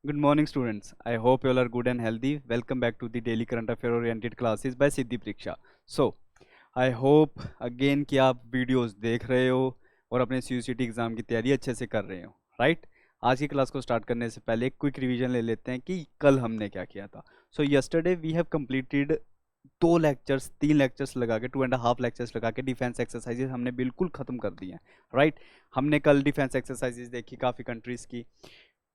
Good morning, students. I hope you all are good and healthy. Welcome back to the daily current affair oriented classes by Siddhi Priksha. So, I hope again कि आप videos देख रहे हो और अपने CUCT exam की तैयारी अच्छे से कर रहे हो, राइट? आज की क्लास को स्टार्ट करने से पहले एक क्विक रिवीजन ले लेते हैं कि कल हमने क्या किया था. So yesterday we have completed 2 lectures 3 lectures लगा के 2.5 लेक्चर्स लगा के डिफेंस एक्सरसाइजेज हमने बिल्कुल खत्म कर दिए हैं, राइट? हमने कल डिफेंस एक्सरसाइजेज देखी काफ़ी कंट्रीज़ की.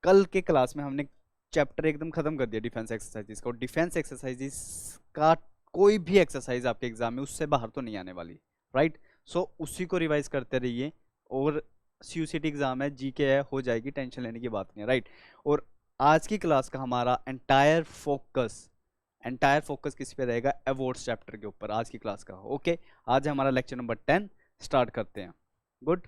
कल के क्लास में हमने चैप्टर एकदम खत्म कर दिया डिफेंस एक्सरसाइजेस का. और डिफेंस एक्सरसाइजेस का कोई भी एक्सरसाइज आपके एग्जाम में उससे बाहर तो नहीं आने वाली, राइट? सो उसी को रिवाइज करते रहिए. और CUCT एग्जाम है, GK है, हो जाएगी, टेंशन लेने की बात नहीं है, राइट? और आज की क्लास का हमारा एंटायर फोकस किस पे रहेगा? अवॉर्ड्स चैप्टर के ऊपर आज की क्लास का. ओके, आज हमारा लेक्चर नंबर 10 स्टार्ट करते हैं. Good.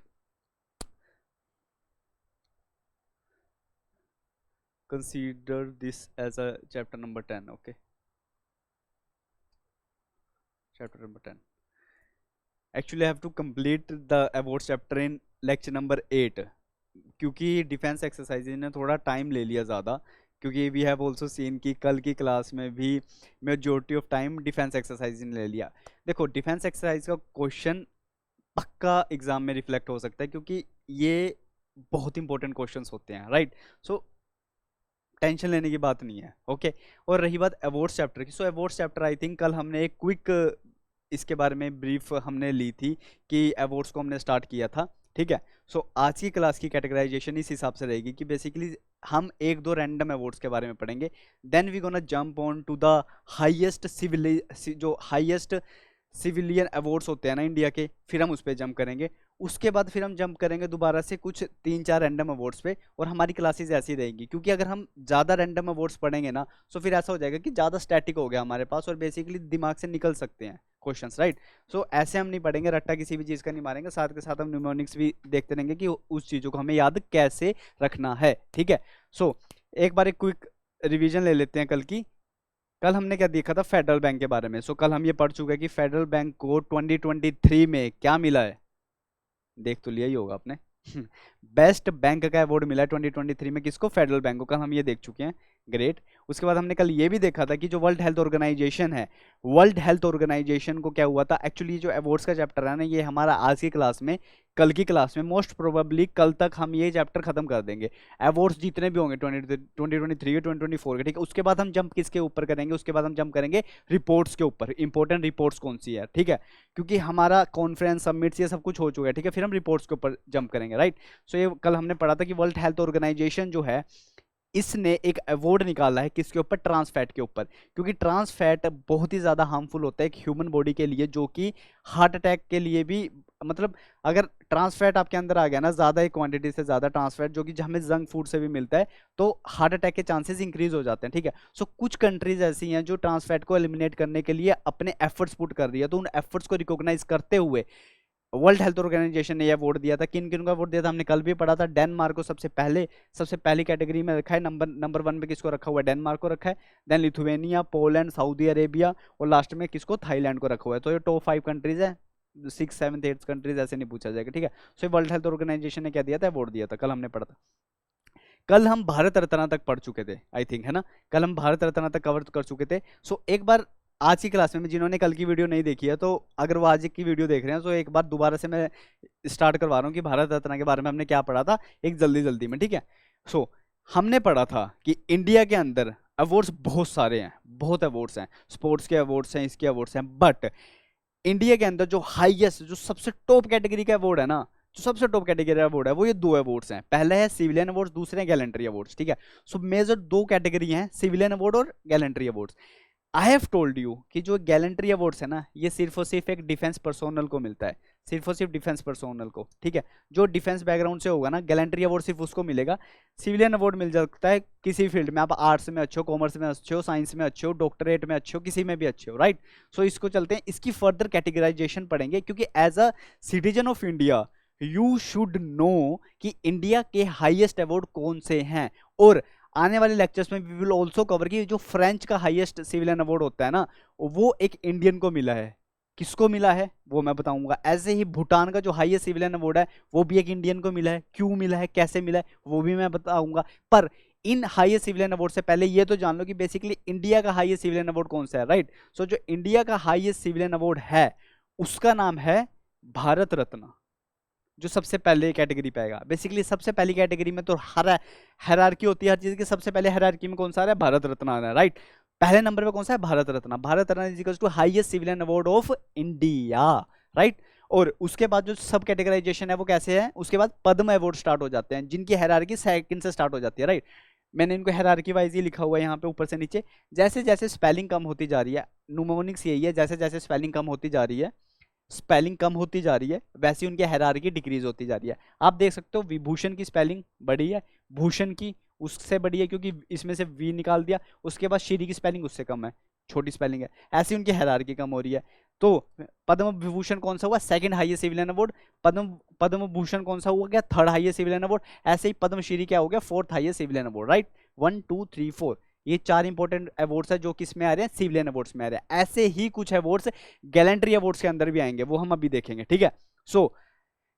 Consider this as a chapter number 10. Okay, chapter number 10. Actually I have to complete the awards chapter in lecture number 8 क्योंकि डिफेंस एक्सरसाइजेज ने थोड़ा टाइम ले लिया ज़्यादा. क्योंकि वी हैव ऑल्सो सीन कि कल की क्लास में भी majority of time defence exercise ने ले लिया. देखो, डिफेंस एक्सरसाइज का क्वेश्चन पक्का एग्जाम में रिफ्लेक्ट हो सकता है क्योंकि ये बहुत इंपॉर्टेंट क्वेश्चंस होते हैं, राइट? सो टेंशन लेने की बात नहीं है. ओके, और रही बात अवॉर्ड्स चैप्टर की. सो अवॉर्ड्स चैप्टर आई थिंक कल हमने एक क्विक इसके बारे में ब्रीफ हमने ली थी कि अवॉर्ड्स को हमने स्टार्ट किया था, ठीक है? सो आज की क्लास की कैटेगराइजेशन इस हिसाब से रहेगी कि बेसिकली हम एक दो रैंडम अवॉर्ड्स के बारे में पढ़ेंगे. Then we gonna jump on to the highest civilian awards होते हैं ना इंडिया के, फिर हम उस पर जंप करेंगे. उसके बाद फिर हम जंप करेंगे दोबारा से कुछ 3-4 रैंडम अवार्ड्स पे. और हमारी क्लासेस ऐसी रहेंगी क्योंकि अगर हम ज़्यादा रैंडम अवार्ड्स पढ़ेंगे ना तो फिर ऐसा हो जाएगा कि ज़्यादा स्टैटिक हो गया हमारे पास और बेसिकली दिमाग से निकल सकते हैं क्वेश्चंस, राइट? सो ऐसे हम नहीं पढ़ेंगे, रट्टा किसी भी चीज़ का नहीं मारेंगे. साथ के साथ हम न्यूमोनिक्स भी देखते रहेंगे कि उस चीज़ों को हमें याद कैसे रखना है, ठीक है? सो एक बार एक क्विक रिविजन ले लेते हैं कल की. कल हमने क्या देखा था? फेडरल बैंक के बारे में. सो कल हम ये पढ़ चुके हैं कि फेडरल बैंक को 2023 में क्या मिला है. देख तो लिया ही होगा आपने. बेस्ट बैंक का अवार्ड मिला है 2023 में किसको? फेडरल बैंक को. कल हम ये देख चुके हैं, ग्रेट. उसके बाद हमने कल ये भी देखा था कि जो वर्ल्ड हेल्थ ऑर्गेनाइजेशन है, वर्ल्ड हेल्थ ऑर्गेनाइजेशन को क्या हुआ था. एक्चुअली जो अवार्ड्स का चैप्टर है ना, ये हमारा आज की क्लास में, कल की क्लास में मोस्ट प्रोबेबली कल तक हम ये चैप्टर खत्म कर देंगे. अवार्ड्स जितने भी होंगे 2023 के 2024 के, ठीक है? उसके बाद हम जंप किसके ऊपर करेंगे? उसके बाद हम जंप करेंगे रिपोर्ट्स के ऊपर. इंपॉर्टेंट रिपोर्ट्स कौन सी है, ठीक है? क्योंकि हमारा कॉन्फ्रेंस समिट्स ये सब कुछ हो चुका है, ठीक है? फिर हम रिपोर्ट्स के ऊपर जंप करेंगे, राइट? सो ये कल हमने पढ़ा था कि वर्ल्ड हेल्थ ऑर्गेनाइजेशन जो है, इसने एक अवार्ड निकाला है किसके ऊपर? ट्रांस फैट के ऊपर. क्योंकि ट्रांस फैट बहुत ही ज़्यादा हार्मफुल होता है एक ह्यूमन बॉडी के लिए, जो कि हार्ट अटैक के लिए भी, मतलब अगर ट्रांस फैट आपके अंदर आ गया ना, ज़्यादा एक क्वांटिटी से ज़्यादा ट्रांस फैट, जो कि हमें जंक फूड से भी मिलता है, तो हार्ट अटैक के चांसेस इंक्रीज हो जाते हैं, ठीक है? सो कुछ कंट्रीज ऐसी हैं जो ट्रांस फैट को एलिमिनेट करने के लिए अपने एफर्ट्स पुट कर रही है. तो उन एफर्ट्स को रिकॉग्नाइज करते हुए वर्ल्ड हेल्थ ऑर्गेनाइजेशन ने यह वोट दिया था. किन किन का वोट दिया था हमने कल भी पढ़ा था. डेनमार्क को सबसे पहली कैटेगरी में रखा है. नंबर 1 पे किसको रखा हुआ है? डेनमार्क को रखा है. Then Lithuania, Poland, Saudi Arabia और लास्ट में किसको? थाईलैंड को रखा हुआ है. तो ये टॉप 5 कंट्रीज है. 6, 7, 8 कंट्रीज ऐसे नहीं पूछा जाएगा, ठीक है? सो वर्ल्ड हेल्थ ऑर्गेनाइजेशन ने क्या दिया था? वोट दिया था. कल हमने पढ़ा था. कल हम भारत रत्न तक पढ़ चुके थे, आई थिंक, है ना? कल हम भारत रत्न तक कवर कर चुके थे. सो एक बार आज की क्लास में जिन्होंने कल की वीडियो नहीं देखी है, तो अगर वो आज की वीडियो देख रहे हैं तो एक बार दोबारा से मैं स्टार्ट करवा रहा हूँ कि भारत रत्न के बारे में हमने क्या पढ़ा था, एक जल्दी में, ठीक है? सो हमने पढ़ा था कि इंडिया के अंदर अवार्ड्स बहुत सारे हैं, बहुत अवार्ड्स हैं. स्पोर्ट्स के अवार्ड्स हैं, इसके अवार्ड्स हैं. बट इंडिया के अंदर जो हाईएस्ट, जो सबसे टॉप कैटेगरी का अवार्ड है ना, जो सबसे टॉप कैटेगरी अवार्ड है, वो ये 2 अवार्ड्स हैं. पहला है सिविलियन अवार्ड्स, दूसरे हैं गैलेंट्री अवार्ड्स, ठीक है? सो मेजर 2 कैटेगरी हैं, सिविलियन अवार्ड और gallantry awards. I have told you कि जो गैलेंट्री अवार्ड्स है ना, ये सिर्फ और सिर्फ एक डिफेंस पर्सोनल को मिलता है, सिर्फ और सिर्फ डिफेंस पर्सोनल को, ठीक है? जो डिफेंस बैकग्राउंड से होगा ना, गैलेंट्री अवार्ड सिर्फ उसको मिलेगा. सिविलियन अवार्ड मिल सकता है किसी फील्ड में, आप आर्ट्स में अच्छे हो, कॉमर्स में अच्छे हो, साइंस में अच्छे हो, डॉक्टरेट में अच्छे हो, किसी में भी अच्छे हो, राइट? सो इसको चलते हैं, इसकी फर्दर कैटेगराइजेशन पढ़ेंगे क्योंकि as a citizen of India you should know कि इंडिया के हाईएस्ट अवार्ड कौन से हैं. और आने वाले लेक्चर्स में वी विल ऑल्सो कवर कि जो फ्रेंच का हाईएस्ट सिविलियन अवार्ड होता है ना, वो एक इंडियन को मिला है. किसको मिला है वो मैं बताऊंगा. ऐसे ही भूटान का जो हाईएस्ट सिविलियन अवार्ड है वो भी एक इंडियन को मिला है. क्यों मिला है, कैसे मिला है, वो भी मैं बताऊंगा. पर इन हाईएस्ट सिविलियन अवार्ड से पहले ये तो जान लो कि बेसिकली इंडिया का हाईएस्ट सिविलियन अवार्ड कौन सा है, राइट। सो जो इंडिया का हाईएस्ट सिविलियन अवार्ड है उसका नाम है भारत रत्न, जो सबसे पहले कैटेगरी पे आएगा। बेसिकली सबसे पहली कैटेगरी में तो हर हायरार्की होती है हर चीज की, सबसे पहले हायरार्की में कौन सा आ रहा है, भारत रत्न आ रहा है, राइट। पहले नंबर पे कौन सा है, Bharat Ratna. Bharat Ratna is equal to highest civilian award of India, right. और उसके बाद जो सब कैटेगराइजेशन है वो कैसे है, उसके बाद पद्म अवार्ड स्टार्ट हो जाते हैं जिनकी हायरार्की सेकंड से स्टार्ट हो जाती है, राइट। मैंने इनको हायरार्की वाइज ही लिखा हुआ है यहाँ पे ऊपर से नीचे। जैसे जैसे स्पेलिंग कम होती जा रही है, न्यूमोनिक्स यही है, जैसे जैसे स्पेलिंग कम होती जा रही है, स्पेलिंग कम होती जा रही है, वैसे उनकी हायरार्की डिक्रीज होती जा रही है। आप देख सकते हो विभूषण की स्पेलिंग बड़ी है, भूषण की उससे बड़ी है क्योंकि इसमें से वी निकाल दिया, उसके बाद श्री की स्पेलिंग उससे कम है, छोटी स्पेलिंग है, ऐसी उनकी हायरार्की कम हो रही है। तो पद्म विभूषण कौन सा हुआ, सेकंड हाईएस्ट सिविलियन अवार्ड। पद्म पद्म भूषण कौन सा हुआ, गया थर्ड हाईएस्ट सिविलियन अवार्ड। ऐसे ही पद्मश्री क्या हो गया, fourth highest civilian award, right. 1 2 3 4 ये 4 इंपॉर्टेंट अवार्ड्स है जो किस में आ रहे हैं, सिविलियन अवार्ड्स में आ रहे हैं। ऐसे ही कुछ अवार्ड्स गैलेंट्री अवार्ड्स के अंदर भी आएंगे, वो हम अभी देखेंगे, ठीक है। सो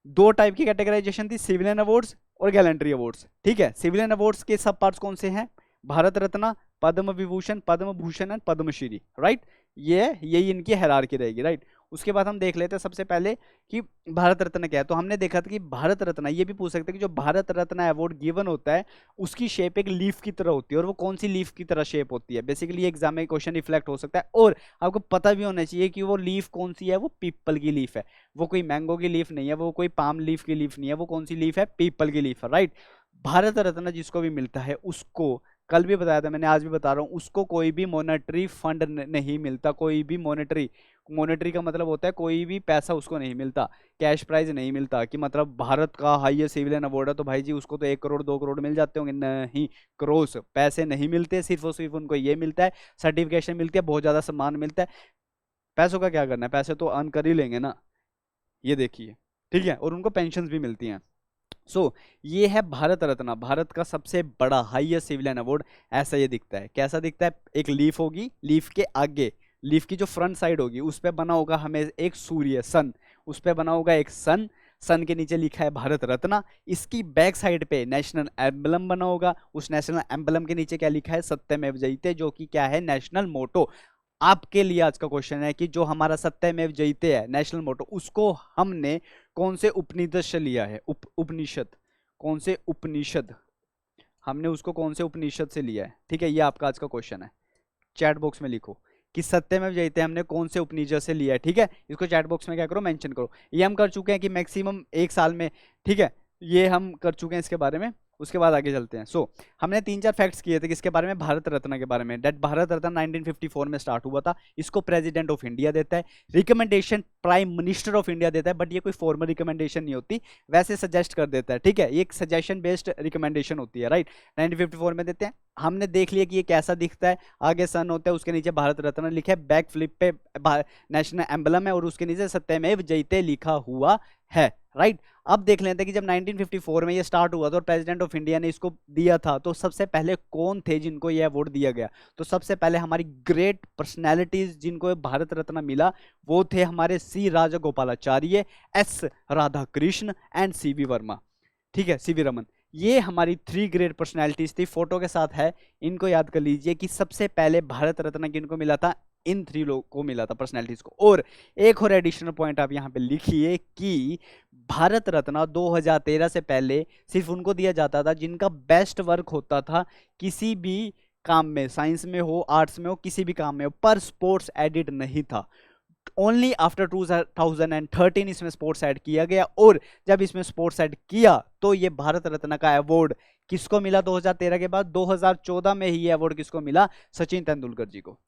दो टाइप की कैटेगराइजेशन थी, सिविलियन अवार्ड्स और गैलेंट्री अवार्ड्स, ठीक है। सिविलियन अवार्ड्स के सब पार्ट्स कौन से हैं, भारत रत्न, पद्म विभूषण, पद्म भूषण एंड पद्मश्री, राइट। यही इनकी हायरार्की रहेगी, राइट। उसके बाद हम देख लेते हैं सबसे पहले कि भारत रत्न क्या है। तो हमने देखा था कि भारत रत्न, ये भी पूछ सकते हैं कि जो भारत रत्न अवार्ड गिवन होता है उसकी शेप एक लीफ की तरह होती है, और वो कौन सी लीफ की तरह शेप होती है, बेसिकली एग्जाम में क्वेश्चन रिफ्लेक्ट हो सकता है। और आपको पता भी होना चाहिए कि वो लीफ कौन सी है, वो पीपल की लीफ है, वो कोई मैंगो की लीफ नहीं है, वो कोई पाम लीफ की लीफ नहीं है, वो कौन सी लीफ है, पीपल की लीफ है, राइट। भारत रत्न जिसको भी मिलता है उसको, कल भी बताया था मैंने, आज भी बता रहा हूं, उसको कोई भी मॉनेटरी फंड नहीं मिलता, कोई भी मॉनेटरी का मतलब होता है कोई भी पैसा उसको नहीं मिलता, कैश प्राइज नहीं मिलता कि मतलब भारत का हाईएस्ट सिविलियन अवार्ड है तो भाई जी उसको तो 1 करोड़ 2 करोड़ मिल जाते होंगे, नहीं, क्रोस पैसे नहीं मिलते, सिर्फ और सिर्फ उनको ये मिलता है, सर्टिफिकेशन मिलती है, बहुत ज्यादा सम्मान मिलता है। पैसों का क्या करना है, पैसे तो अर्न कर ही लेंगे ना, ये देखिए, ठीक है। और उनको पेंशन भी मिलती हैं। ये है भारत रत्न, भारत का सबसे बड़ा हाईएस्ट सिविलियन अवार्ड। ऐसा ये दिखता है, कैसा दिखता है, एक लीफ होगी, लीफ के आगे, लीफ की जो फ्रंट साइड होगी उस पे बना होगा हमें एक सूर्य, सन, उस पे बना होगा एक सन, सन के नीचे लिखा है भारत रत्न। इसकी बैक साइड पे नेशनल एम्बलम बना होगा, उस नेशनल एम्बलम के नीचे क्या लिखा है, सत्यमेव जयते, जो कि क्या है, नेशनल मोटो। आपके लिए आज का क्वेश्चन है कि जो हमारा सत्यमेव जयते है, नेशनल मोटो, उसको हमने कौन से उपनिषद से लिया है, उपनिषद, कौन से उपनिषद, हमने उसको कौन से उपनिषद से लिया है, ठीक है। ये आपका आज का क्वेश्चन है, चैट बॉक्स में लिखो कि सत्यमेव जयते हमने कौन से उपनिषद से लिया है, ठीक है। इसको चैट बॉक्स में क्या करो, मेंशन करो। ये हम कर चुके हैं कि मैक्सिमम 1 साल में, ठीक है, ये हम कर चुके हैं इसके बारे में। उसके बाद आगे चलते हैं। हमने 3-4 फैक्ट्स किए थे किसके बारे में, भारत रत्न के बारे में। डेट भारत रत्न 1954 में स्टार्ट हुआ था, इसको प्रेसिडेंट ऑफ इंडिया देता है, recommendation prime minister of India देता है, बट ये कोई फॉर्मल रिकमेंडेशन नहीं होती, वैसे सजेस्ट कर देता है, ठीक है। ये एक सजेशन बेस्ड रिकमेंडेशन होती है, राइट। 1954 में देते हैं। हमने देख लिया कि ये कैसा दिखता है, आगे सन होता है, उसके नीचे भारत रत्न लिखा है, बैक फ्लिप पे नेशनल एम्बलम है और उसके नीचे सत्यमेव जयते लिखा हुआ है, राइट। अब देख लेते हैं कि जब 1954 में ये स्टार्ट हुआ था और प्रेसिडेंट ऑफ इंडिया ने इसको दिया था, तो सबसे पहले कौन थे जिनको ये अवार्ड दिया गया। तो सबसे पहले हमारी ग्रेट पर्सनैलिटीज जिनको भारत रत्न मिला वो थे हमारे C Rajagopalachari, S Radhakrishna and CV Verma, ठीक है, सीवी रमन। ये हमारी 3 ग्रेट पर्सनैलिटीज थी, फोटो के साथ है, इनको याद कर लीजिए कि सबसे पहले भारत रत्न किनको मिला था, इन 3 लोगों को मिला था, पर्सनैलिटीज को। और एक और एडिशनल पॉइंट आप यहाँ पे लिखिए कि भारत रत्न 2013 से पहले सिर्फ उनको दिया जाता था जिनका बेस्ट वर्क होता था किसी भी काम में, साइंस में हो, आर्ट्स में हो, किसी भी काम में हो, पर स्पोर्ट्स एडिट नहीं था। ओनली आफ्टर 2013 इसमें स्पोर्ट्स ऐड किया गया, और जब इसमें स्पोर्ट्स ऐड किया तो ये भारत रत्न का अवार्ड किसको मिला 2013 के बाद, 2014 में ही ये अवार्ड किसको मिला, सचिन तेंदुलकर जी को।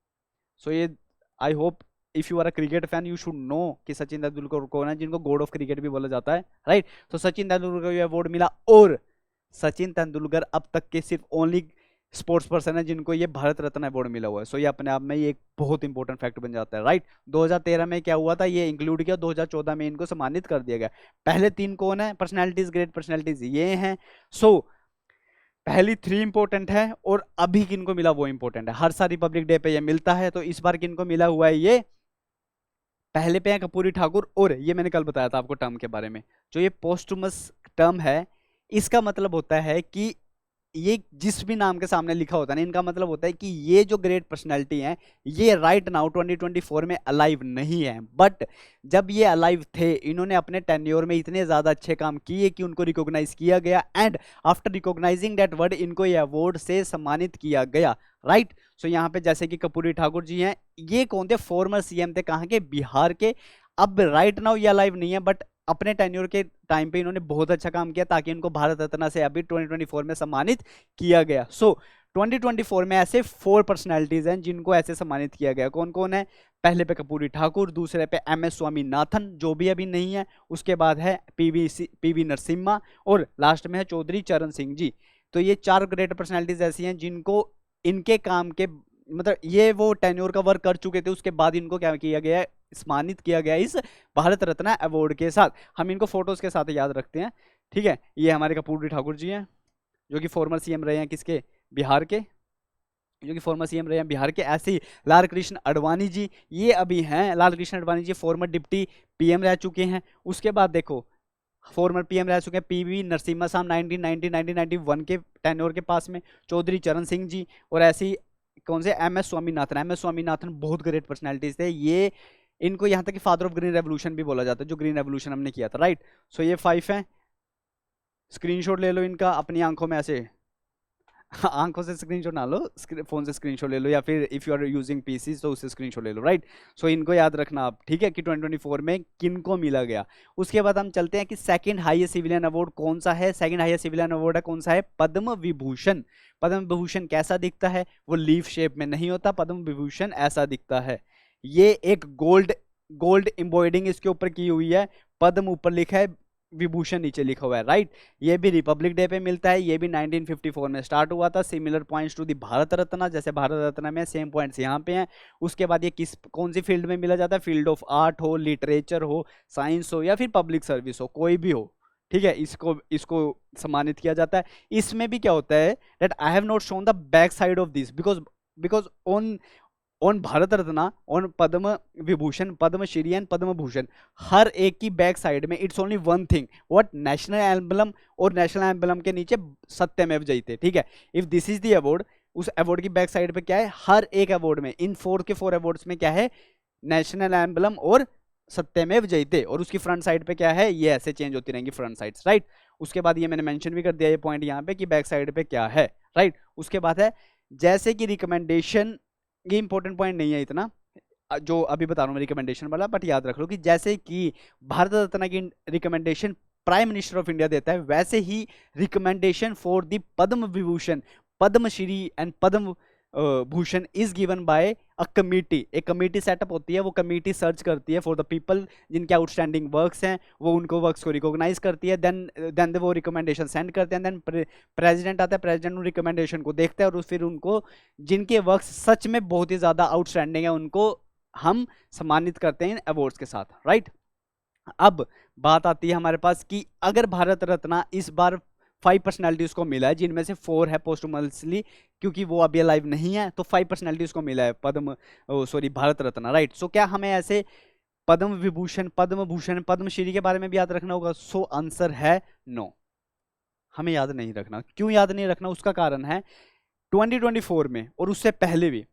ये I hope if you are a cricket fan you should know कि सचिन तेंदुलकर कौन है, जिनको गॉड ऑफ क्रिकेट भी बोला जाता है, राइट। तो सचिन तेंदुलकर को ये अवार्ड मिला, और सचिन तेंदुलकर अब तक के सिर्फ ओनली स्पोर्ट्स पर्सन है जिनको ये भारत रत्न अवार्ड मिला हुआ है। ये अपने आप में ये एक बहुत इंपॉर्टेंट फैक्ट बन जाता है, राइट। 2013 में क्या हुआ था, ये इंक्लूड किया, 2014 में इनको सम्मानित कर दिया गया। पहले 3 कौन है, पर्सनैलिटीज, ग्रेट पर्सनैलिटीज ये हैं। पहली 3 इंपॉर्टेंट है, और अभी किनको मिला वो इंपॉर्टेंट है, हर साल रिपब्लिक डे पे ये मिलता है। तो इस बार किनको मिला हुआ है, ये पहले पे है कर्पूरी ठाकुर, और ये मैंने कल बताया था आपको टर्म के बारे में, जो ये पोस्टुमस टर्म है, इसका मतलब होता है कि ये जिस भी नाम के सामने लिखा होता है ना, इनका मतलब होता है कि ये जो ग्रेट पर्सनैलिटी हैं ये राइट नाउ 2024 में अलाइव नहीं है, बट जब ये अलाइव थे इन्होंने अपने टेन्योर में इतने ज्यादा अच्छे काम किए कि उनको रिकॉग्नाइज किया गया, and after recognising that word इनको ये अवार्ड से सम्मानित किया गया, राइट। सो यहाँ पे जैसे कि कर्पूरी ठाकुर जी हैं, ये कौन थे, फॉर्मर सीएम थे, कहाँ के, बिहार के। अब राइट नाउ ये अलाइव नहीं है, बट अपने टेन्योर के टाइम पे इन्होंने बहुत अच्छा काम किया ताकि इनको भारत रत्न से अभी 2024 में सम्मानित किया गया। सो 2024 में ऐसे 4 पर्सनैलिटीज हैं जिनको ऐसे सम्मानित किया गया। कौन कौन है, पहले पे कर्पूरी ठाकुर, दूसरे पे MS स्वामीनाथन जो भी अभी नहीं है, उसके बाद है PV नरसिम्हा, और लास्ट में है चौधरी चरण सिंह जी। तो ये 4 ग्रेट पर्सनैलिटीज ऐसी हैं जिनको इनके काम के मतलब ये वो टेन्योर का वर्क कर चुके थे, उसके बाद इनको क्या किया गया है, सम्मानित किया गया इस भारत रत्न अवार्ड के साथ। हम इनको फोटोज के साथ याद रखते हैं, ठीक है। ये हमारे कर्पूरी ठाकुर जी हैं जो कि फॉर्मर सीएम रहे हैं, किसके, बिहार के, जो कि फॉर्मर सीएम रहे हैं बिहार के। ऐसे ही लाल कृष्ण आडवाणी जी, ये अभी हैं, Lal Krishna Advani ji farmer deputy PM रह चुके हैं। उसके बाद देखो फॉर्मर PM रह चुके हैं PV नरसिम्हा साहब 1991 के टेन्योर के पास में, चौधरी चरण सिंह जी, और ऐसे ही कौन से, MS स्वामीनाथन बहुत ग्रेट पर्सनैलिटीज थे। ये इनको यहाँ तक कि फादर ऑफ ग्रीन रेवोल्यूशन भी बोला जाता है, जो ग्रीन रेवोल्यूशन हमने किया था, राइट। सो ये 5 हैं, स्क्रीनशॉट ले लो इनका अपनी आंखों में ऐसे आंखों से स्क्रीनशॉट ना लो, फोन से स्क्रीनशॉट ले लो, या फिर if you are using PC तो उससे स्क्रीनशॉट ले लो, राइट। सो इनको याद रखना आप, ठीक है, कि 2024 में किनको मिला गया। उसके बाद हम चलते हैं कि सेकंड हाईएस्ट सिविलियन अवार्ड कौन सा है। सेकंड हाईएस्ट सिविलियन अवार्ड है, कौन सा है, पद्म विभूषण। पद्म विभूषण कैसा दिखता है, वो लीफ शेप में नहीं होता, पद्म विभूषण ऐसा दिखता है। ये एक गोल्ड एम्ब्रॉयडिंग इसके ऊपर की हुई है, पद्म ऊपर लिखा है, विभूषण नीचे लिखा हुआ है, राइट। ये भी रिपब्लिक डे पे मिलता है, ये भी 1954 में स्टार्ट हुआ था। Similar points to the Bharat Ratna, जैसे भारत रत्न में सेम पॉइंट्स यहाँ पे हैं। उसके बाद ये कौन सी फील्ड में मिला जाता है, फील्ड ऑफ आर्ट हो, लिटरेचर हो, साइंस हो, या फिर पब्लिक सर्विस हो, कोई भी हो, ठीक है, इसको सम्मानित किया जाता है। इसमें भी क्या होता है, that I have not shown the back side of this because on Bharat Ratna, on Padma Vibhushan, Padma Shri and Padma Bhushan, हर एक की बैक साइड में it's only one thing, what, national emblem, और नेशनल एम्बलम के नीचे सत्यमेव जयते, ठीक है। If this is the award, उस अवार्ड की बैक साइड पे क्या है, हर एक अवार्ड में, इन 4 के 4 अवार्ड्स में क्या है, नेशनल एम्बलम और सत्यमेव जयते, और उसकी फ्रंट साइड पे क्या है, ये ऐसे चेंज होती रहेंगी फ्रंट साइड्स, राइट। उसके बाद ये मैंने मेंशन भी कर दिया ये पॉइंट यहाँ पे कि बैक साइड पे क्या है, राइट। उसके बाद है जैसे कि रिकमेंडेशन, ये इंपॉर्टेंट पॉइंट नहीं है इतना जो अभी बता रहा हूँ रिकमेंडेशन वाला, बट याद रख लो कि जैसे कि भारत रत्न की recommendation prime minister of India देता है, वैसे ही recommendation for the Padma Vibhushan, Padma Shri and Padma Bhushan is given by a committee. एक कमिटी सेटअप होती है, वो कमिटी सर्च करती है फॉर द पीपल जिनके आउटस्टैंडिंग वर्क्स हैं, वो उनको वर्क्स को रिकॉग्नाइज करती है, देन वो रिकमेंडेशन सेंड करते हैं, देन प्रेसिडेंट आता है, प्रेसिडेंट उन रिकमेंडेशन को देखता है, और फिर उनको जिनके वर्क्स सच में बहुत ही ज़्यादा आउटस्टैंडिंग है उनको हम सम्मानित करते हैं इन अवार्ड्स के साथ, राइट। अब बात आती है हमारे पास कि अगर भारत रत्न इस बार 5 पर्सनैलिटीज को मिला है, जिनमें से 4 है पोस्टुमसली, क्योंकि वो अभी लाइव नहीं है, तो 5 पर्सनैलिटीज को मिला है भारत रत्न, राइट। सो क्या हमें ऐसे पद्म विभूषण, पद्म भूषण, पद्मश्री के बारे में भी याद रखना होगा? सो आंसर है नो, हमें याद नहीं रखना। क्यों याद नहीं रखना, उसका कारण है 2024 में और उससे पहले भी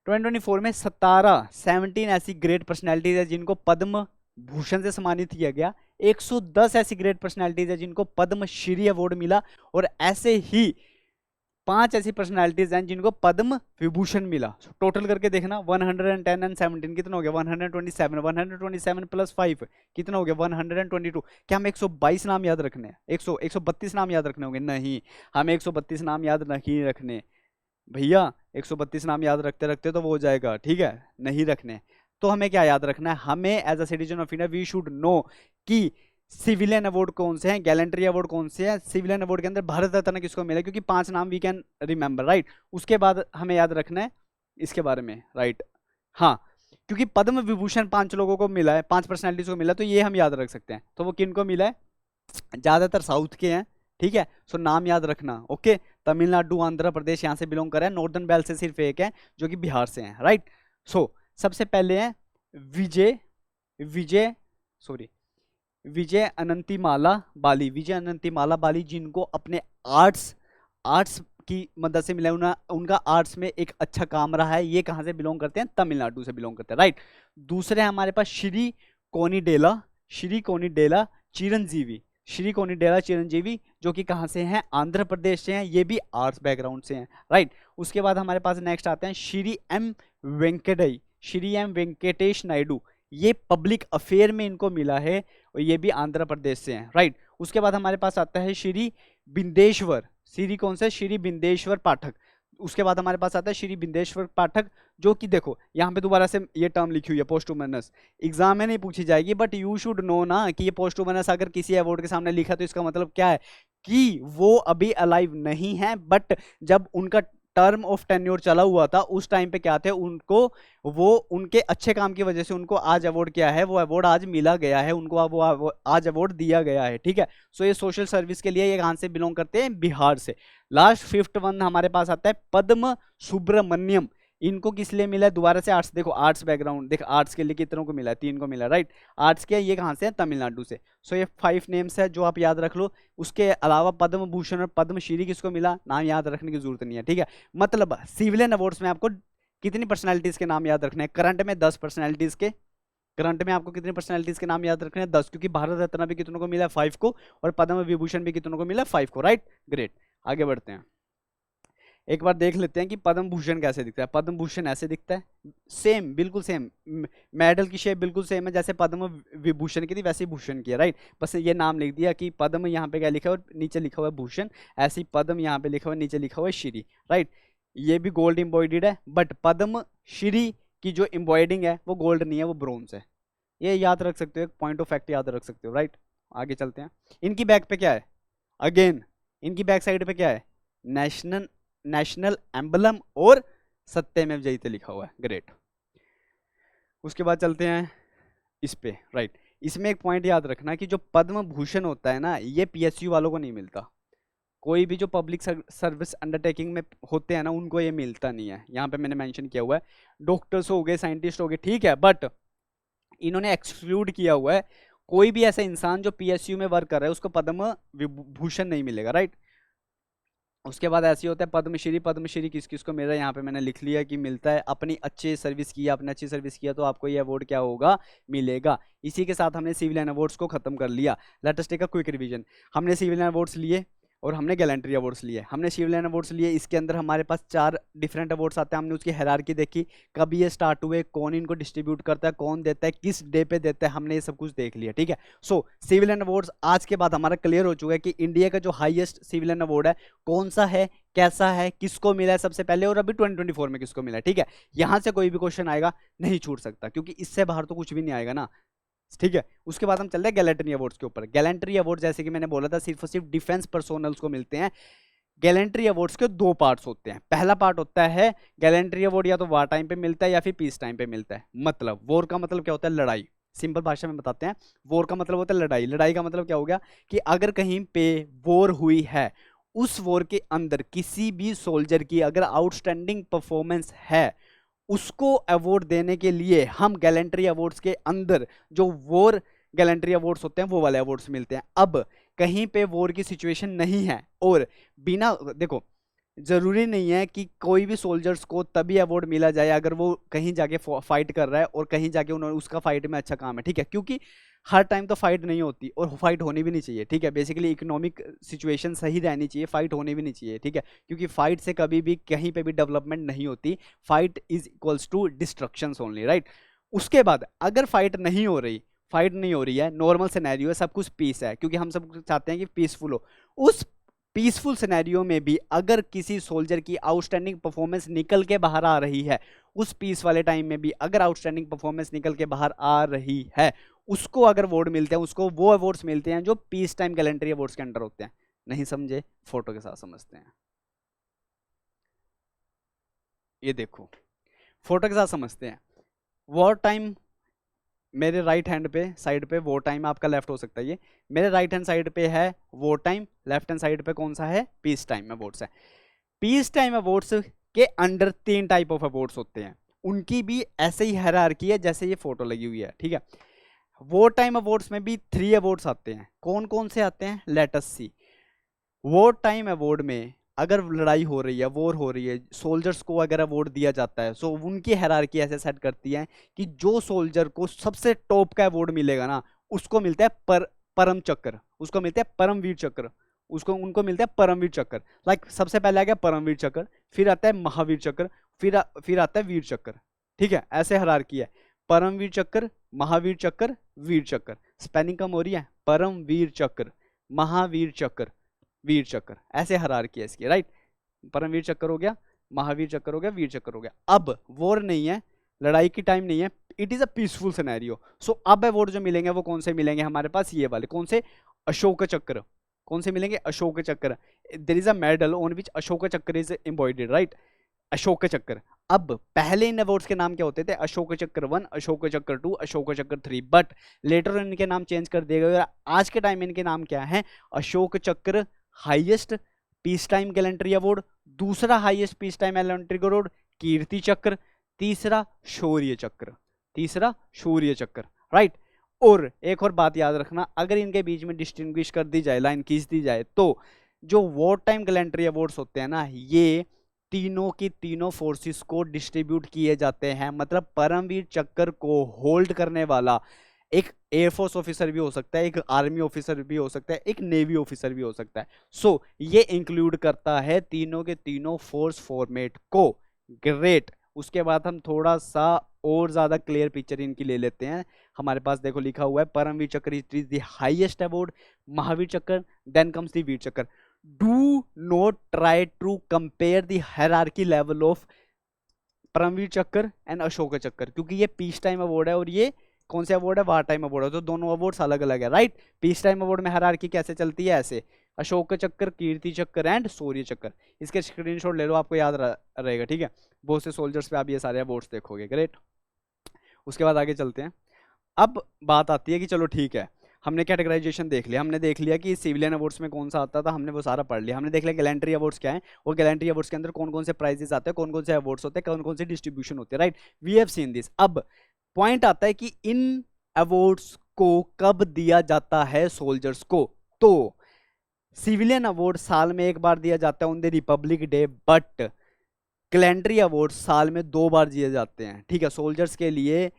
2024 में 17 ऐसी ग्रेट पर्सनैलिटीज है जिनको पद्म भूषण से सम्मानित किया गया, 110 ऐसी ग्रेट पर्सनैलिटीज है जिनको पद्मश्री अवार्ड मिला, और ऐसे ही 5 ऐसी पर्सनैलिटीज हैं जिनको पद्म विभूषण मिला। टोटल करके देखना 110 एंड 17 कितना हो गया, 127, 127 प्लस 5 कितना हो गया, 122। क्या हमें 122 नाम याद रखने हैं, 132 नाम याद रखने होंगे? नहीं, हमें 132 नाम याद नहीं रखने भैया, 132 नाम याद रखते रखते तो वो हो जाएगा, ठीक है, नहीं रखने। तो हमें क्या याद रखना है, हमें as a citizen of India we should know कि सिविलियन अवार्ड कौन से हैं, गैलेंट्री अवार्ड कौन से हैं, सिविलियन अवार्ड के अंदर भारत रत्न किसको मिला, क्योंकि 5 नाम वी कैन रिमेंबर, राइट। उसके बाद हमें याद रखना है इसके बारे में, राइट। हाँ, क्योंकि पद्म विभूषण 5 लोगों को मिला है, 5 पर्सनैलिटीज को मिला, तो ये हम याद रख सकते हैं। तो वो किन को मिला है, ज्यादातर साउथ के हैं, ठीक है। सो नाम याद रखना, ओके। तमिलनाडु, आंध्र प्रदेश यहाँ से बिलोंग कर रहे हैं, नॉर्दर्न बेल्ट से सिर्फ एक है जो कि बिहार से हैं, राइट। सो सबसे पहले हैं विजय अनंतिमाला बाली, जिनको अपने आर्ट्स की मदद से मिला है, उनका आर्ट्स में एक अच्छा काम रहा है। ये कहाँ से बिलोंग करते हैं? तमिलनाडु से बिलोंग करते हैं, राइट। दूसरे हमारे पास श्री कोनिडेला, श्री कोनिडेला चिरंजीवी, श्री कोनिडेला चिरंजीवी, जो कि कहाँ से हैं? आंध्र प्रदेश से हैं, ये भी आर्ट्स बैकग्राउंड से हैं, राइट। उसके बाद हमारे पास नेक्स्ट आते हैं श्री एम वेंकटई, श्री एम वेंकटेश नायडू, ये पब्लिक अफेयर में इनको मिला है और ये भी आंध्र प्रदेश से हैं, राइट। उसके बाद हमारे पास आता है श्री बिंदेश्वर, श्री कौन सा? श्री बिंदेश्वर पाठक। उसके बाद हमारे पास आता है श्री बिंदेश्वर पाठक, जो कि देखो यहाँ पे दोबारा से ये टर्म लिखी हुई है पोस्टुमनस, एग्जाम में नहीं पूछी जाएगी, बट यू शुड नो ना कि ये पोस्टुमनस अगर किसी अवार्ड के सामने लिखा तो इसका मतलब क्या है कि वो अभी अलाइव नहीं है, बट जब उनका टर्म ऑफ टेन्योर चला हुआ था उस टाइम पे क्या थे, उनको वो उनके अच्छे काम की वजह से उनको आज अवार्ड क्या है, वो अवार्ड आज मिला गया है, उनको अब वो आज अवार्ड दिया गया है, ठीक है। सो ये सोशल सर्विस के लिए ये कहाँ से बिलोंग करते हैं? बिहार से। लास्ट फिफ्थ वन हमारे पास आता है पद्म सुब्रमण्यम, इनको किस लिए मिला है? दोबारा से आर्ट्स, देखो आर्ट्स बैकग्राउंड, देख आर्ट्स के लिए कितनों को मिला है? 3 को मिला, राइट। आर्ट्स के ये कहाँ से है? तमिलनाडु से। सो ये 5 नेम्स है जो आप याद रख लो। उसके अलावा पद्म भूषण और पद्मश्री किसको मिला? नाम याद रखने की जरूरत नहीं है, ठीक है। मतलब सिविलियन अवार्ड्स में आपको कितनी पर्सनैलिटीज के नाम याद रखने हैं? करंट में 10 पर्सनैलिटीज के, करंट में आपको कितनी पर्सनैलिटीज के नाम याद रखने हैं? 10, क्योंकि भारत रत्न भी कितनों को मिला है? 5 को, और पद्म विभूषण भी कितनों को मिला है? 5 को, राइट। ग्रेट, आगे बढ़ते हैं। एक बार देख लेते हैं कि पद्म भूषण कैसे दिखता है। पद्म भूषण ऐसे दिखता है, सेम, बिल्कुल सेम, मेडल की शेप बिल्कुल सेम है, जैसे पद्म विभूषण की थी वैसे ही भूषण की है, राइट। बस ये नाम लिख दिया कि पद्म यहाँ पे क्या लिखा है और नीचे लिखा हुआ है भूषण, ऐसे ही पद्म यहाँ पे लिखा हुआ है, नीचे लिखा हुआ है श्री, राइट। ये भी गोल्ड एम्ब्रॉयडर्ड है, बट पद्म श्री की जो एम्ब्रॉयडिंग है वो गोल्ड नहीं है, वो ब्रोंज है। ये याद रख सकते हो, एक पॉइंट ऑफ फैक्ट याद रख सकते हो, राइट। आगे चलते हैं। इनकी बैक पे क्या है? अगेन इनकी बैक साइड पे क्या है? नेशनल एम्बलम और सत्यमेव जयते लिखा हुआ है, ग्रेट। उसके बाद चलते हैं इस पे, राइट। इसमें एक पॉइंट याद रखना कि जो पद्म भूषण होता है ना, ये पीएसयू वालों को नहीं मिलता। कोई भी जो पब्लिक सर्विस अंडरटेकिंग में होते हैं ना, उनको ये मिलता नहीं है। यहाँ पे मैंने मेंशन किया हुआ है, डॉक्टर्स हो गए, साइंटिस्ट हो गए, ठीक है, बट इन्होंने एक्सक्लूड किया हुआ है कोई भी ऐसा इंसान जो पीएसयू में वर्क कर रहा है उसको पद्म विभूषण नहीं मिलेगा, राइट। उसके बाद ऐसे होता है पद्मश्री, पद्मश्री किस किस को मिल रहा है? यहाँ पे मैंने लिख लिया कि मिलता है अपनी अच्छी सर्विस किया, आपने अच्छी सर्विस किया तो आपको ये अवार्ड क्या होगा? मिलेगा। इसी के साथ हमने सिविलियन अवार्ड्स को खत्म कर लिया। Let us take a quick revision. हमने सिविलियन अवार्ड्स लिए और हमने गैलेंट्री अवार्ड्स लिए। हमने सिविलियन अवार्ड्स लिए, इसके अंदर हमारे पास 4 डिफरेंट अवार्ड्स आते हैं। हमने उसकी हायरार्की देखी, कब ये स्टार्ट हुए, कौन इनको डिस्ट्रीब्यूट करता है, कौन देता है, किस डे पे देता है, हमने ये सब कुछ देख लिया, ठीक है। सो सिविलियन अवार्ड्स आज के बाद हमारा क्लियर हो चुका है कि इंडिया का जो हाईएस्ट सिविलियन अवार्ड है कौन सा है, कैसा है, किसको मिला है सबसे पहले, और अभी 2024 में किसको मिला है, ठीक है। यहां से कोई भी क्वेश्चन आएगा नहीं छूट सकता, क्योंकि इससे बाहर तो कुछ भी नहीं आएगा ना, ठीक है। उसके बाद हम चल रहे हैं गैलेंट्री अवार्ड्स के ऊपर। गैलेंट्री अवार्ड जैसे कि मैंने बोला था सिर्फ और सिर्फ डिफेंस पर्सोनल्स को मिलते हैं। गैलेंट्री अवार्ड्स के 2 पार्ट्स होते हैं। पहला पार्ट होता है गैलेंट्री अवार्ड या तो वार टाइम पे मिलता है या फिर पीस टाइम पे मिलता है। मतलब वॉर का मतलब क्या होता है? लड़ाई। सिंपल भाषा में बताते हैं, वॉर का मतलब होता है लड़ाई। लड़ाई का मतलब क्या हो गया कि अगर कहीं पे वॉर हुई है, उस वॉर के अंदर किसी भी सोल्जर की अगर आउटस्टैंडिंग परफॉर्मेंस है, उसको अवार्ड देने के लिए हम गैलेंट्री अवार्ड्स के अंदर जो वॉर गैलेंट्री अवार्ड्स होते हैं वो वाले अवार्ड्स मिलते हैं। अब कहीं पे वॉर की सिचुएशन नहीं है और बिना, देखो जरूरी नहीं है कि कोई भी सोल्जर्स को तभी अवार्ड मिला जाए अगर वो कहीं जाके फाइट कर रहा है और कहीं जाके उन्होंने उसका फाइट में अच्छा काम है, ठीक है। क्योंकि हर टाइम तो फाइट नहीं होती और फाइट होनी भी नहीं चाहिए, ठीक है। बेसिकली इकोनॉमिक सिचुएशन सही रहनी चाहिए, फाइट होनी भी नहीं चाहिए, ठीक है। क्योंकि फाइट से कभी भी कहीं पे भी डेवलपमेंट नहीं होती। Fight is equals to destruction only, right. उसके बाद अगर फाइट नहीं हो रही है, नॉर्मल सिनेरियो है, सब कुछ पीस है, क्योंकि हम सब चाहते हैं कि पीसफुल हो। उस पीसफुल सिनेरियो में भी अगर किसी सोल्जर की आउटस्टैंडिंग परफॉर्मेंस निकल के बाहर आ रही है, उस पीस वाले टाइम में भी अगर आउटस्टैंडिंग परफॉर्मेंस निकल के बाहर आ रही है, उसको अगर अवार्ड मिलते हैं, उसको वो अवार्ड्स मिलते हैं जो पीस टाइम गैलेंट्री अवार्ड्स के अंडर होते हैं। नहीं समझे? फोटो के साथ समझते हैं। ये देखो, फोटो के साथ समझते हैं। वॉर टाइम मेरे राइट हैंड पे साइड पे वॉर टाइम, आपका लेफ्ट हो सकता है, ये मेरे राइट हैंड साइड पे है war time, left hand side पे कौन सा है? पीस टाइम अवार्ड्स है। पीस टाइम अवार्ड्स के अंडर 3 टाइप ऑफ अवार्ड्स होते हैं, उनकी भी ऐसे ही हायरार्की है जैसे ये फोटो लगी हुई है, ठीक है। वॉर टाइम अवार्ड्स में भी 3 अवार्ड्स आते हैं। कौन कौन से आते हैं? लेट अस सी। वॉर टाइम अवार्ड में अगर लड़ाई हो रही है, वॉर हो रही है, सोल्जर्स को अगर अवार्ड दिया जाता है, सो उनकी हायरार्की ऐसे सेट करती है कि जो सोल्जर को सबसे टॉप का अवार्ड मिलेगा ना, उसको मिलता है परम चक्र, उसको मिलता है परमवीर चक्र, उसको उनको मिलता है परमवीर चक्र। लाइक सबसे पहले आ गया परमवीर चक्र, फिर आता है महावीर चक्र, फिर आता है वीर चक्र। ठीक है, ऐसे हायरार्की है, परमवीर चक्र, महावीर चक्र, वीर चक्र। स्पेलिंग कम हो रही है, परमवीर चक्र, महावीर चक्र, वीर चक्र, ऐसे हायरार्की है इसकी, राइट। परमवीर चक्र हो गया, महावीर चक्र हो गया, वीर चक्र हो गया। अब वॉर नहीं है, लड़ाई की टाइम नहीं है, it is a peaceful scenario. So अब अवार्ड जो मिलेंगे वो कौन से मिलेंगे हमारे पास, ये वाले कौन से, अशोक चक्र। कौन से मिलेंगे, Ashok Chakra. There is a medal on which Ashok Chakra is embroidered, right, Ashok चक्र। अब पहले इन अवार्ड्स के नाम क्या होते थे, अशोक चक्र 1, अशोक चक्र 2, अशोक चक्र 3, बट लेटर इनके नाम चेंज कर दिए गए। आज के टाइम इनके नाम क्या है, Ashok Chakra highest peace time gallantry award, दूसरा highest peace time gallantry award Kirti Chakra, तीसरा शौर्य चक्र, तीसरा शौर्य चक्र, राइट। और एक और बात याद रखना, अगर इनके बीच में डिस्टिंग्विश कर दी जाए, लाइन खींच दी जाए, तो जो वॉर टाइम गैलेंट्री अवार्ड्स होते हैं ना, ये तीनों की तीनों फोर्सेस को डिस्ट्रीब्यूट किए जाते हैं। मतलब परमवीर चक्र को होल्ड करने वाला एक एयरफोर्स ऑफिसर भी हो सकता है, एक आर्मी ऑफिसर भी हो सकता है, एक नेवी ऑफिसर भी हो सकता है। सो ये इंक्लूड करता है तीनों के तीनों फोर्स फॉर्मेट को। ग्रेट। उसके बाद हम थोड़ा सा और ज्यादा क्लियर पिक्चर इनकी ले लेते हैं। हमारे पास देखो लिखा हुआ है Paramvir Chakra is the highest award, Mahavir Chakra, then comes the Vir Chakra. Do not try to compare the hierarchy level of Paramvir Chakra and Ashok चक्र, क्योंकि ये पीस टाइम अवार्ड है और ये कौन से अवार्ड है, वार टाइम अवार्ड है, तो दोनों अवार्ड्स अलग अलग है, राइट। पीस टाइम अवार्ड में हायरार्की कैसे चलती है, ऐसे अशोक चक्र, कीर्ति चक्र एंड शौर्य चक्र। इसके स्क्रीनशॉट ले लो, आपको याद रहेगा, ठीक है। बहुत से सोल्जर्स पे आप ये सारे अवार्ड्स देखोगे, ग्रेट। उसके बाद आगे चलते हैं। अब बात आती है कि चलो ठीक है, हमने कैटेगराइजेशन देख लिया, हमने देख लिया कि सिविलियन अवार्ड्स में कौन सा आता था, हमने वो सारा पढ़ लिया, हमने देख लिया गैलेंट्री अवार्ड्स क्या है, और गैलेंट्री अवार्ड्स के अंदर कौन कौन से प्राइजेस आते हैं, कौन कौन से अवार्ड्स होते हैं, कौन कौन से डिस्ट्रीब्यूशन होते हैं, right. We have seen this. अब पॉइंट आता है कि इन अवार्ड्स को कब दिया जाता है सोल्जर्स को। तो सिविलियन अवार्ड साल में एक बार दिया जाता है on the Republic day, but gallantry award साल में 2 बार दिए जाते हैं, ठीक है। सोल्जर्स के लिए,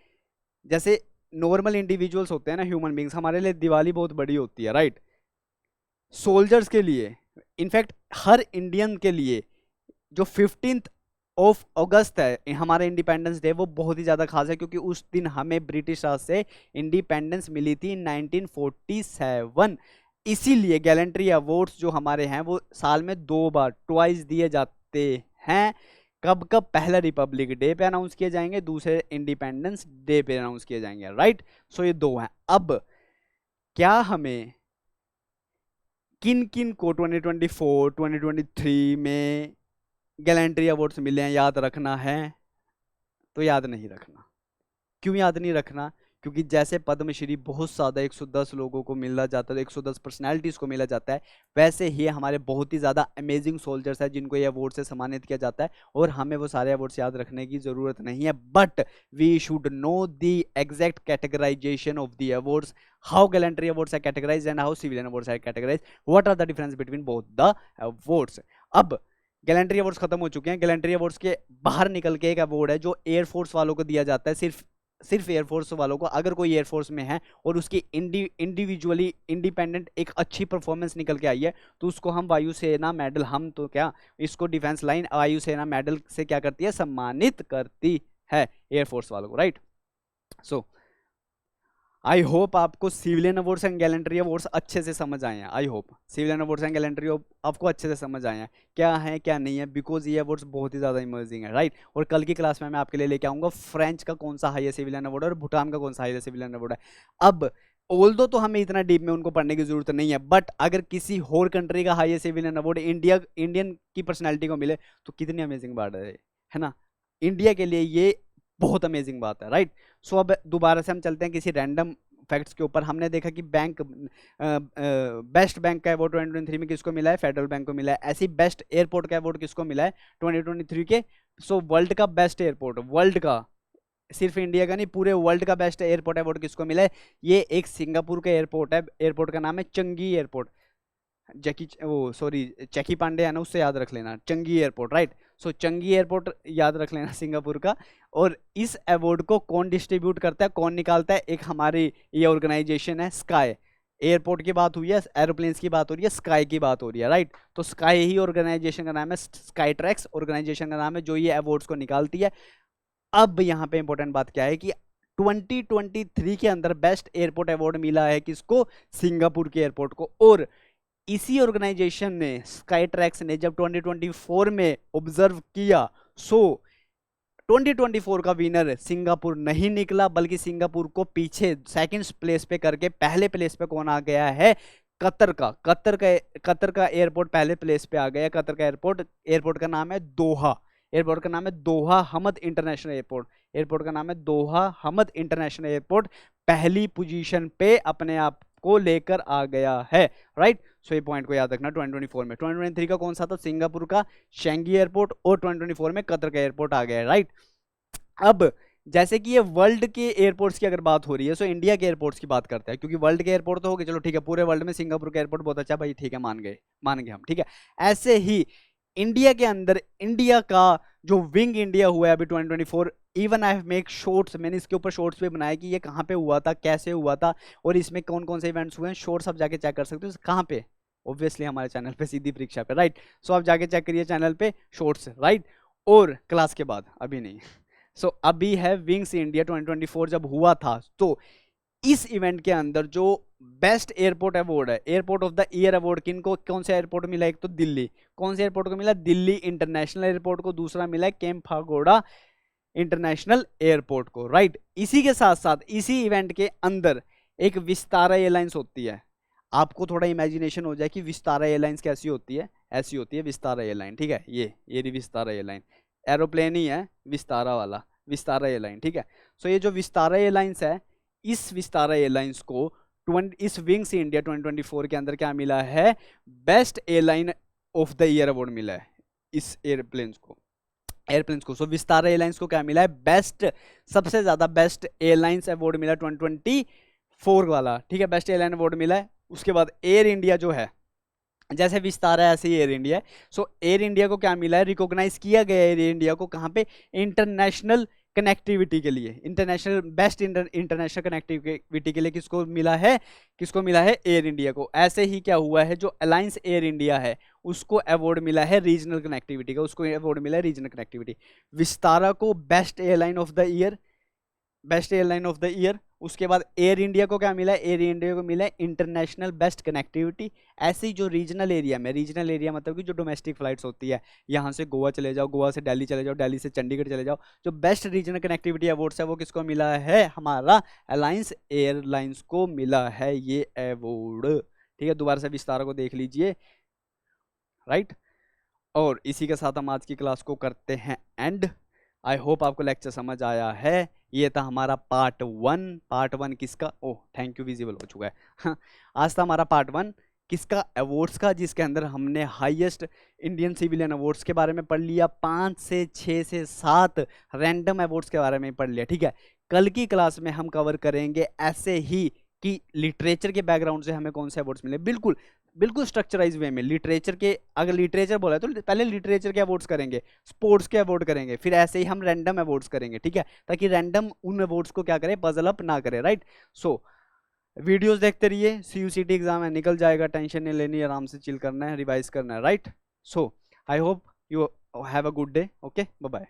जैसे नॉर्मल इंडिविजुअल्स होते हैं ना, ह्यूमन बींग्स, हमारे लिए दिवाली बहुत बड़ी होती है, राइट। सोल्जर्स के लिए, इनफैक्ट हर इंडियन के लिए जो 15th ऑफ अगस्त है हमारा इंडिपेंडेंस डे, वो बहुत ही ज़्यादा खास है, क्योंकि उस दिन हमें ब्रिटिश राज से इंडिपेंडेंस मिली थी 1947। इसीलिए गैलेंट्री अवार्ड्स जो हमारे हैं वो साल में 2 बार, ट्वाइस दिए जाते हैं। कब कब, पहला रिपब्लिक डे पे अनाउंस किए जाएंगे, दूसरे इंडिपेंडेंस डे पे अनाउंस किए जाएंगे, राइट। सो ये 2 हैं। अब क्या हमें किन किन को 2024 2023 में गैलेंट्री अवार्ड्स मिले हैं याद रखना है, तो याद नहीं रखना। क्यों याद नहीं रखना, क्योंकि जैसे पद्मश्री बहुत ज़्यादा 110 लोगों को मिला जाता है, 110 पर्सनैलिटीज़ को मिला जाता है, वैसे ही हमारे बहुत ही ज़्यादा अमेजिंग सोल्जर्स हैं जिनको ये अवार्ड से सम्मानित किया जाता है, और हमें वो सारे अवार्ड्स याद रखने की ज़रूरत नहीं है। But we should know the exact categorisation of the awards, how gallantry awards are categorised and how civilian awards are categorised, what are the difference between both the awards. अब गैलेंट्री अवार्ड्स खत्म हो चुके हैं। Gallantry awards के बाहर निकल के एक अवार्ड है जो एयरफोर्स वालों को दिया जाता है, सिर्फ एयरफोर्स वालों को। अगर कोई एयरफोर्स में है और उसकी इंडिविजुअली इंडिपेंडेंट एक अच्छी परफॉर्मेंस निकल के आई है, तो उसको हम वायुसेना मेडल, हम तो क्या इसको डिफेंस लाइन वायुसेना मेडल से क्या करती है, सम्मानित करती है एयरफोर्स वालों को, राइट। सो आई होप आपको civilian awards and gallantry awards अच्छे से समझ आए हैं। I hope civilian awards and gallantry आपको अच्छे से समझ आए हैं, क्या है क्या नहीं है, बिकॉज ये अवार्ड्स बहुत ही ज़्यादा इमर्जिंग है, राइट। और कल की क्लास में मैं आपके लिए लेके आऊँगा फ्रेंच का कौन सा हाई है सिविलियन अवार्ड और भूटान का कौन सा हाई है सिविलियन अवार्ड है। अब ऑल्दो तो हमें इतना डीप में उनको पढ़ने की जरूरत नहीं है, बट अगर किसी और कंट्री का हाई सिविलियन अवार्ड इंडियन की पर्सनैलिटी को मिले तो कितनी अमेजिंग बात है ना। इंडिया के लिए ये बहुत अमेजिंग बात है, राइट। सो अब दोबारा से हम चलते हैं किसी रैंडम फैक्ट्स के ऊपर। हमने देखा कि बैंक बेस्ट बैंक का अवार्ड 2023 में किसको मिला है, फेडरल बैंक को मिला है। ऐसी बेस्ट एयरपोर्ट का अवार्ड किसको मिला है 2023 के। सो वर्ल्ड का बेस्ट एयरपोर्ट, वर्ल्ड का, सिर्फ इंडिया का नहीं, पूरे वर्ल्ड का बेस्ट एयरपोर्ट अवार्ड किसको मिला है, ये एक सिंगापुर का एयरपोर्ट है। एयरपोर्ट का नाम है चंगी एयरपोर्ट, वो सॉरी चेकी पांडे है ना, उससे याद रख लेना, चंगी एयरपोर्ट, राइट। सो चंगी एयरपोर्ट याद रख लेना सिंगापुर का। और इस अवार्ड को कौन डिस्ट्रीब्यूट करता है, कौन निकालता है, एक हमारी ये ऑर्गेनाइजेशन है स्काई। एयरपोर्ट की बात हुई है, एरोप्लेन्स की बात हो रही है, स्काई की बात हो रही है, राइट। तो स्काई ही ऑर्गेनाइजेशन का नाम है, स्काई ट्रैक्स ऑर्गेनाइजेशन का नाम है, जो ये अवार्ड्स को निकालती है। अब यहाँ पे इंपॉर्टेंट बात क्या है कि 2023 के अंदर बेस्ट एयरपोर्ट अवार्ड मिला है किसको, सिंगापुर के एयरपोर्ट को। और इसी ऑर्गेनाइजेशन ने, स्काई ट्रैक्स ने जब 2024 में ऑब्जर्व किया, सो 2024 का विनर सिंगापुर नहीं निकला, बल्कि सिंगापुर को पीछे सेकंड प्लेस पे करके पहले प्लेस पे कौन आ गया है, कतर का एयरपोर्ट पहले प्लेस पे आ गया। कतर का एयरपोर्ट का नाम है दोहा। एयरपोर्ट का नाम है दोहा हमद इंटरनेशनल एयरपोर्ट। एयरपोर्ट का नाम है दोहा हमद इंटरनेशनल एयरपोर्ट। पहली पोजीशन पे अपने आप को लेकर आ गया है, राइट। सो ये पॉइंट को याद रखना। 2024 में, 2023 का कौन सा था, सिंगापुर का शेंगी एयरपोर्ट, और 2024 में कतर का एयरपोर्ट आ गया है, राइट। अब जैसे कि ये वर्ल्ड के एयरपोर्ट्स की अगर बात हो रही है, सो इंडिया के एयरपोर्ट्स की बात करते हैं, क्योंकि वर्ल्ड के एयरपोर्ट तो हो गए, चलो ठीक है, पूरे वर्ल्ड में सिंगापुर का एयरपोर्ट बहुत अच्छा, भाई ठीक है, मान गए हम, ठीक है। ऐसे ही इंडिया के अंदर, इंडिया का जो विंग इंडिया हुआ है अभी 2024, even I have make shorts, मैंने इसके ऊपर शॉर्ट्स भी बनाए कि ये कहाँ पे हुआ था, कैसे हुआ था, और इसमें कौन कौन से इवेंट्स हुए हैं। शॉर्ट्स आप जाके चेक कर सकते हो। कहाँ पे, ऑब्वियसली हमारे चैनल पे, सीधी परीक्षा पे, राइट। सो आप जाके चेक करिए चैनल पे शॉर्ट्स, राइट। और क्लास के बाद, अभी नहीं। सो अभी है विंग्स इंडिया 2024 जब हुआ था, तो इस इवेंट के अंदर जो बेस्ट एयरपोर्ट अवार्ड है, airport of the year award किनको, कौन सा एयरपोर्ट मिला, एक तो दिल्ली, कौन से एयरपोर्ट को मिला, दिल्ली इंटरनेशनल एयरपोर्ट को, दूसरा मिला है केम्पागोड़ा इंटरनेशनल एयरपोर्ट को, राइट। इसी के साथ साथ इसी इवेंट के अंदर एक विस्तारा एयरलाइंस होती है। आपको थोड़ा इमेजिनेशन हो जाए कि विस्तारा एयरलाइंस कैसी होती है, ऐसी होती है विस्तारा एयरलाइन, ठीक है। ये विस्तारा एयरलाइन एरोप्लेन ही है, विस्तारा वाला, विस्तारा एयरलाइन, ठीक है। सो ये जो विस्तारा एयरलाइंस है, इस विस्तारा एयरलाइंस को इस विंग्स इंडिया 2024 के अंदर क्या मिला है, best airline of the year award मिला है इस एयरप्लेन्स को। सो विस्तारा एयरलाइंस को क्या मिला है, बेस्ट, सबसे ज्यादा बेस्ट एयरलाइंस अवार्ड मिला 2024 वाला, ठीक है, बेस्ट एयरलाइन अवार्ड मिला है। उसके बाद एयर इंडिया जो है, जैसे विस्तारा है ऐसे ही एयर इंडिया है। सो एयर इंडिया को क्या मिला है, रिकॉग्नाइज किया गया है एयर इंडिया को, कहाँ पे, इंटरनेशनल कनेक्टिविटी के लिए, इंटरनेशनल बेस्ट इंटरनेशनल कनेक्टिविटी के लिए किसको मिला है, एयर इंडिया को। ऐसे ही क्या हुआ है, जो अलायंस एयर इंडिया है उसको अवार्ड मिला है रीजनल कनेक्टिविटी का, उसको अवार्ड मिला है रीजनल कनेक्टिविटी। विस्तारा को best airline of the year, उसके बाद एयर इंडिया को क्या मिला है, एयर इंडिया को मिला है इंटरनेशनल बेस्ट कनेक्टिविटी। ऐसे ही जो रीजनल एरिया मतलब कि जो डोमेस्टिक फ्लाइट्स होती है, यहाँ से गोवा चले जाओ, गोवा से दिल्ली चले जाओ, दिल्ली से चंडीगढ़ चले जाओ, जो बेस्ट रीजनल कनेक्टिविटी अवार्ड्स है वो किसको मिला है, हमारा अलायंस एयरलाइंस को मिला है ये अवार्ड, ठीक है। दोबारा से विस्तारा को देख लीजिए, राइट। और इसी के साथ हम आज की क्लास को करते हैं एंड। आई होप आपको लेक्चर समझ आया है। ये था हमारा पार्ट वन किसका, ओह थैंक यू, विजिबल हो चुका है। आज था हमारा पार्ट 1 किसका, अवार्ड्स का, जिसके अंदर हमने हाईएस्ट इंडियन सिविलियन अवार्ड्स के बारे में पढ़ लिया, 5 से 6 से 7 रैंडम अवार्ड्स के बारे में पढ़ लिया, ठीक है। कल की क्लास में हम कवर करेंगे ऐसे ही कि लिटरेचर के बैकग्राउंड से हमें कौन से अवार्ड्स मिले, बिल्कुल स्ट्रक्चराइज वे में। लिटरेचर के, अगर लिटरेचर बोला तो पहले लिटरेचर के अवार्ड्स करेंगे, स्पोर्ट्स के अवार्ड करेंगे, फिर ऐसे ही हम रैंडम अवार्ड्स करेंगे, ठीक है, ताकि रैंडम उन अवार्ड्स को क्या करे, पजल अप ना करे, राइट। सो वीडियोस देखते रहिए, CUCT एग्जाम है, निकल जाएगा, टेंशन नहीं लेनी, आराम से चिल करना है, रिवाइज करना है, right. So I hope you have a good day, okay, bye bye.